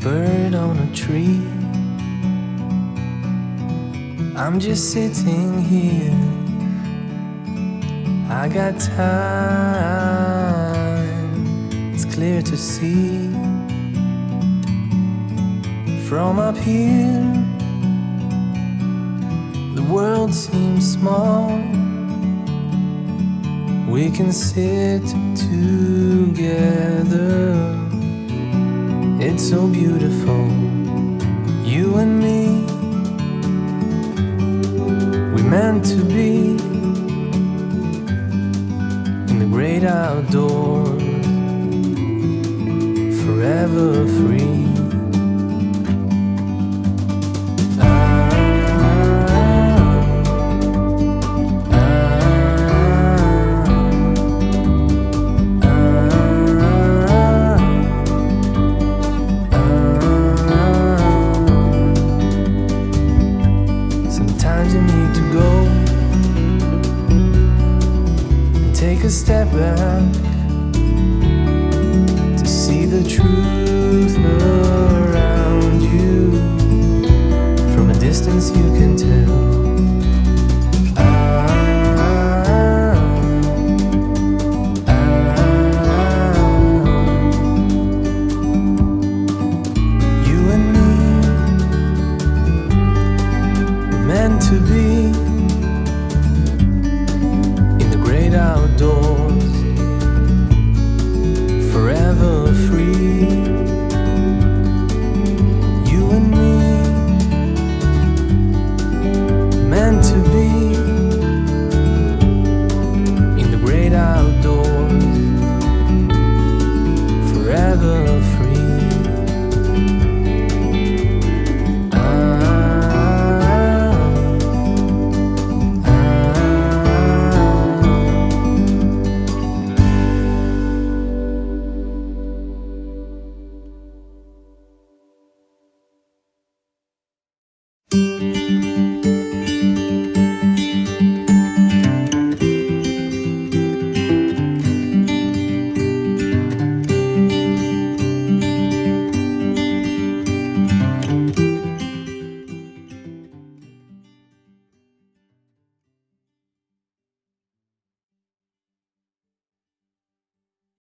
bird on a tree. I'm just sitting here, I got time, it's clear to see. From up here, the world seems small. We can sit together, it's so beautiful, you and me. We meant to be in the great outdoors, forever free.